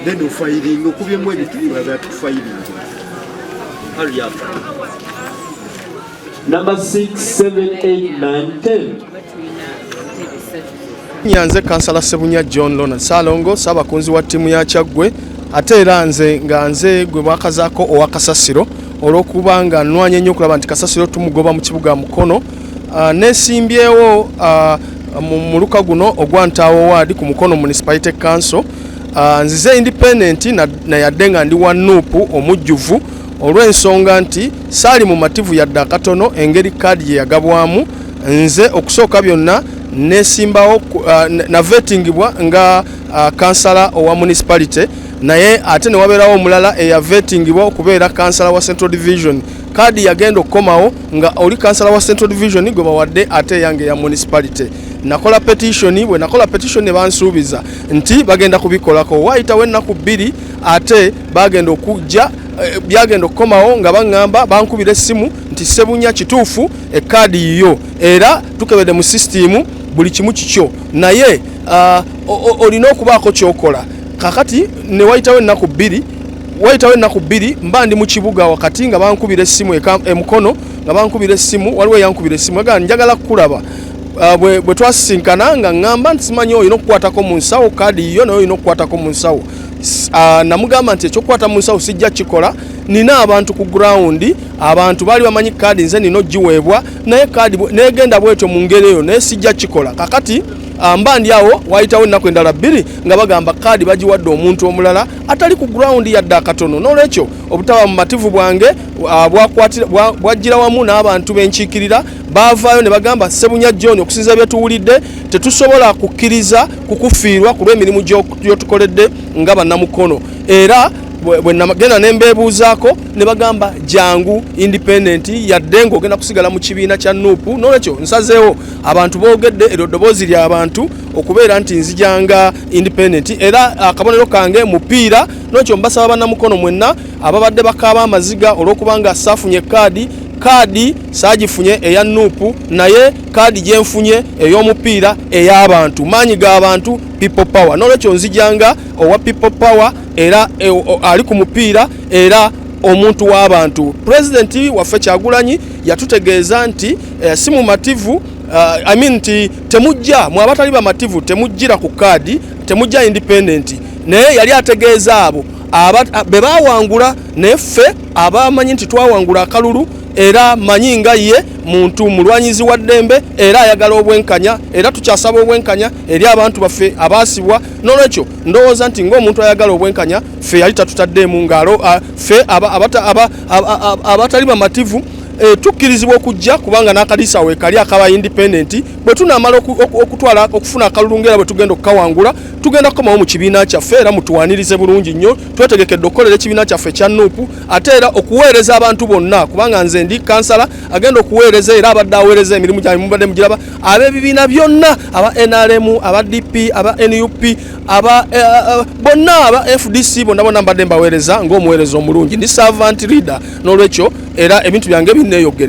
then ofiling okubyemu ebintu bibala tufiling. Hurry up. Number 6, 7, 8, 9, 10. Nyanze kansala Sebunya John Lona Salongo sabakunzi wa timu ya Kyaggwe ate era nze nga nze gwe bwakazaako owa Kasasiro olw'okuba nga nnwanye nnyo okulaba nti Kasasiro tumugoba mu kibuga Mukono. Nesimbyewo mu luka guno ogwa Ntaawo Ward ku Mukono Municipality Council. Nzize independent na yadde nga ndi wa Nuupu omujjuvu olw'ensonga nti saali mu mativu yadde akatono engeri kaadi ye yagabwamu. Nze okusooka byonna nesimbawo na vettingibwa nga kansala owa municipality, naye ate ne wabeerawo omulala eya vettingibwa okubeera kansala wa Central Division. Kaadi yagenda okukomawo nga oli kansala wa Central Division gwe bawadde ate yange ya municipality. Nakola petition, bwe nakola petition ne bansuubiza nti bagenda kubikolako. Waayitawo ennaku 2 ate bagenda okujja byagenda okukomawo nga baŋŋamba bankubira essimu nti Sebunya kituufu ekaadi yiyo era tukebedde mu system buli kimu kikyo, naye olina okubaako kyokola. Kakati ne wayitawo ennaku 2 mba ndi mu kibuga wakati nga bankubira essimu emukono nga bankubira essimu, waliwo yankubira essimu aga njagala kukulaba. Bwe twasinkana nga ngamba nti simanyi olina okukwatako mu nsawo kaadi yiyo naye olina okukwatako mu nsawo. Namugamba nti ekyokukwata mu nsawo sijja kikola, nina abantu ku ground, abantu baali bamanyi kaadi nze nina ogiweebwa, naye kaadi negenda bwetyo mu ngeri eyo naye sijja kikola. Kakati mba ndi awo wayitawo ennaku endala 2 nga bagamba kaadi bagiwadde omuntu omulala atali ku ground yadde akatono. N'olwekyo obutaba mu mativu bwange bwajjira wamu n'abantu b'enkiikirira baavaayo ne bagamba Sebunya John okusinza bye tuwulidde tetusobola kukkiriza kukufiirwa ku lw'emirimu gy'otukoledde nga bannamukono. Era bwe nagenda ne mbeebuuzaako ne bagamba jangu independent yadde ng'ogenda kusigala mu kibiina kya Nuupu. N'olwekyo nsazeewo abantu boogedde eryo ddoboozi ly'abantu okubeera nti nzijanga independent era akabonero kange mupiira. N'olwekyo mbasaba bannamukono mwenna ababadde bakaaba amaziga olw'okubanga saafunye kaadi saagifunye eya Nuupu, naye kaadi gyenfunye ey'omupiira ey'abantu, maanyi g'abantu, people power. N'olwekyo nzijanga owa people power era ali ku mupiira era omuntu w'abantu. President waffe Kyagulanyi yatutegeeza nti si mu mativu nti temujja mu abatali bamativu temujjira ku kaadi, temujja independent, naye yali ategeeza abo be baawangula neffe abamanyi nti twawangula akalulu era manyi nga ye muntu mulwanyizi wa ddembe era ayagala obwenkanya era tukyasaba obwenkanya eri abantu baffe abaasibwa. N'olwekyo ndowooza nti ng'omuntu ayagala obwenkanya ffe yali tatutaddeemu ngalo ffe abatali bamativu tukkirizibwa okujja kubanga n'akaliisa weekali akaba independent bwe tunaamala okutwala okufuna akalulu ng'era bwe tugenda okukawangula tugenda kukomawo mu kibiina kyaffe era mutuwanirize bulungi nnyo. Twetegekedde okukolera ekibiina kyaffe kya Nuupu ate era okuweereza abantu bonna kubanga nze ndi kansala agenda okuweereza era abadde aweereza emirimu gyabwe mubadde mugiraba ab'ebibiina byonna aba NRM aba DP aba NUP bonna aba FDC bonna mbadde mbaweereza ng'omuweereza omulungi. Ndi servant leader. N'olwekyo era ebintu byange binneeyogerera.